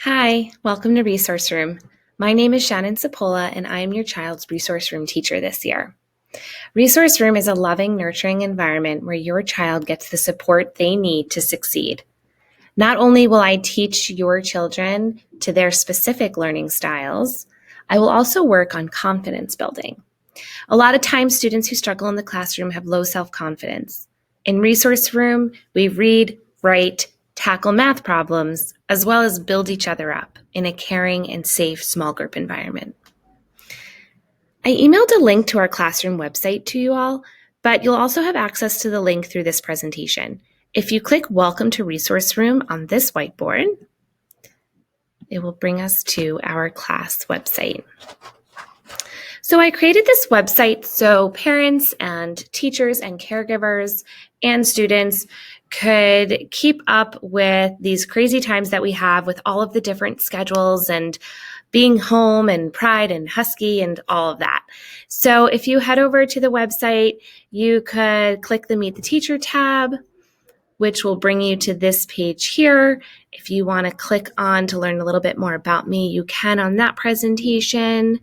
Hi, welcome to Resource Room. My name is Shannon Sapola, and I am your child's Resource Room teacher this year. Resource Room is a loving, nurturing environment where your child gets the support they need to succeed. Not only will I teach your children to their specific learning styles, I will also work on confidence building. A lot of times, students who struggle in the classroom have low self-confidence. In Resource Room, we read, write, tackle math problems, as well as build each other up in a caring and safe small group environment. I emailed a link to our classroom website to you all, but you'll also have access to the link through this presentation. If you click Welcome to Resource Room on this whiteboard, it will bring us to our class website. So I created this website so parents and teachers and caregivers and students could keep up with these crazy times that we have with all of the different schedules and being home and Pride and Husky and all of that. So if you head over to the website, you could click the Meet the Teacher tab, which will bring you to this page here. If you want to click on to learn a little bit more about me, you can on that presentation.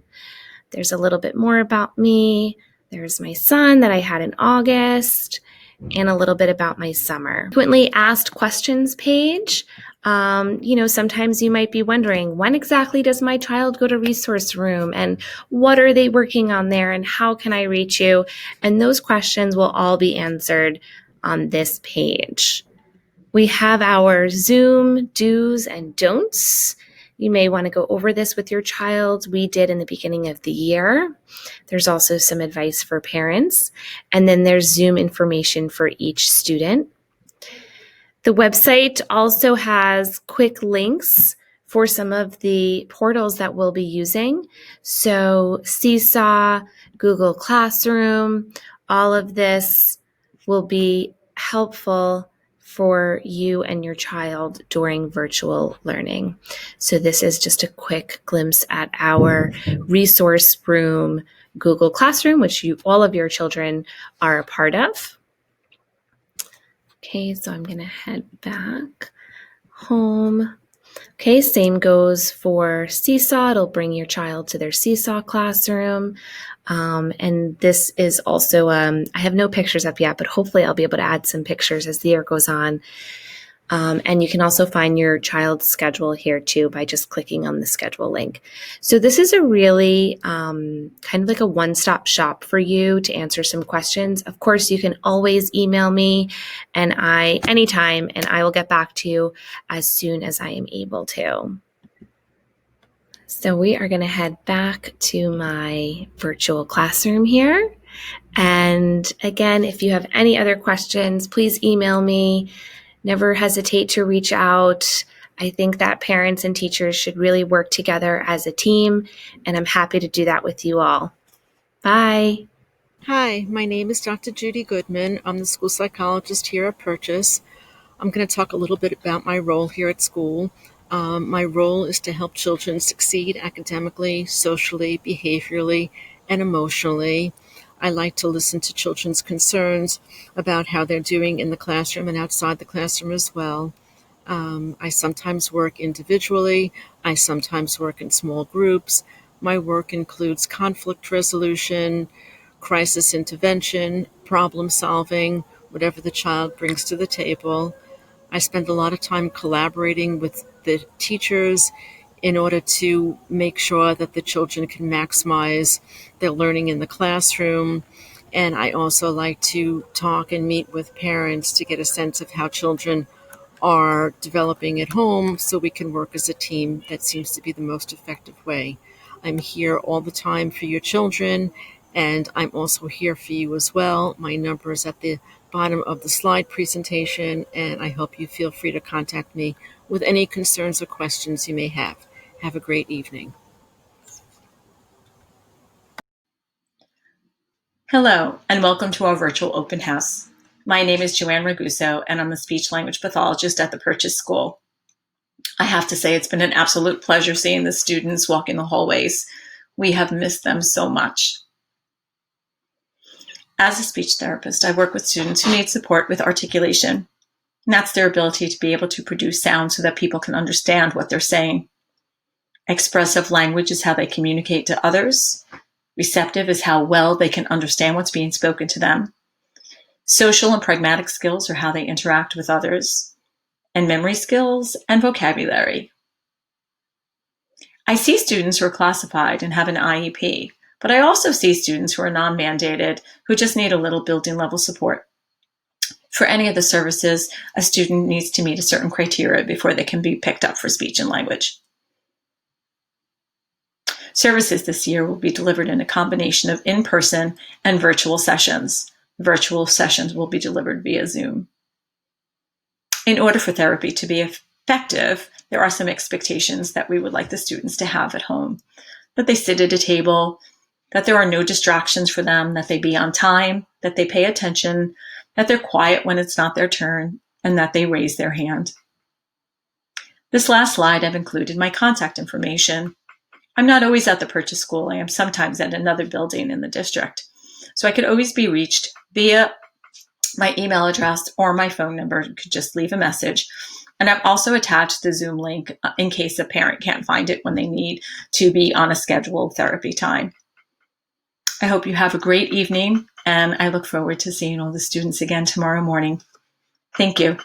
There's a little bit more about me. There's my son that I had in August, and a little bit about my summer. Frequently asked questions page. Sometimes you might be wondering, when exactly does my child go to Resource Room, and what are they working on there, and how can I reach you? And those questions will all be answered on this page. We have our Zoom do's and don'ts. You may want to go over this with your child. We did in the beginning of the year. There's also some advice for parents. And then there's Zoom information for each student. The website also has quick links for some of the portals that we'll be using. So Seesaw, Google Classroom, all of this will be helpful for you and your child during virtual learning. So this is just a quick glimpse at our Resource Room Google Classroom, which all of your children are a part of. Okay, so I'm going to head back home. Okay, same goes for Seesaw. It'll bring your child to their Seesaw classroom. And this is also, I have no pictures up yet, but hopefully I'll be able to add some pictures as the year goes on. And you can also find your child's schedule here too by just clicking on the schedule link. So this is a really kind of like a one-stop shop for you to answer some questions. Of course, you can always email me anytime, and I will get back to you as soon as I am able to. So we are going to head back to my virtual classroom here. And again, if you have any other questions, please email me. Never hesitate to reach out. I think that parents and teachers should really work together as a team, and I'm happy to do that with you all. Bye. Hi, my name is Dr. Judy Goodman. I'm the school psychologist here at Purchase. I'm going to talk a little bit about my role here at school. My role is to help children succeed academically, socially, behaviorally, and emotionally. I like to listen to children's concerns about how they're doing in the classroom and outside the classroom as well. I sometimes work individually. I sometimes work in small groups. My work includes conflict resolution, crisis intervention, problem solving, whatever the child brings to the table. I spend a lot of time collaborating with the teachers in order to make sure that the children can maximize their learning in the classroom. And I also like to talk and meet with parents to get a sense of how children are developing at home so we can work as a team. That seems to be the most effective way. I'm here all the time for your children, and I'm also here for you as well. My number is at the bottom of the slide presentation, and I hope you feel free to contact me with any concerns or questions you may have. Have a great evening. Hello, and welcome to our virtual open house. My name is Joanne Raguso, and I'm the speech language pathologist at the Purchase School. I have to say it's been an absolute pleasure seeing the students walking the hallways. We have missed them so much. As a speech therapist, I work with students who need support with articulation. And that's their ability to be able to produce sound so that people can understand what they're saying. Expressive language is how they communicate to others. Receptive is how well they can understand what's being spoken to them. Social and pragmatic skills are how they interact with others. And memory skills and vocabulary. I see students who are classified and have an IEP, but I also see students who are non-mandated who just need a little building level support. For any of the services, a student needs to meet a certain criteria before they can be picked up for speech and language. Services this year will be delivered in a combination of in-person and virtual sessions. Virtual sessions will be delivered via Zoom. In order for therapy to be effective, there are some expectations that we would like the students to have at home. That they sit at a table, that there are no distractions for them, that they be on time, that they pay attention, that they're quiet when it's not their turn, and that they raise their hand. This last slide, I've included my contact information. I'm not always at the Purchase School. I am sometimes at another building in the district. So I could always be reached via my email address or my phone number. You could just leave a message. And I've also attached the Zoom link in case a parent can't find it when they need to be on a scheduled therapy time. I hope you have a great evening, and I look forward to seeing all the students again tomorrow morning. Thank you.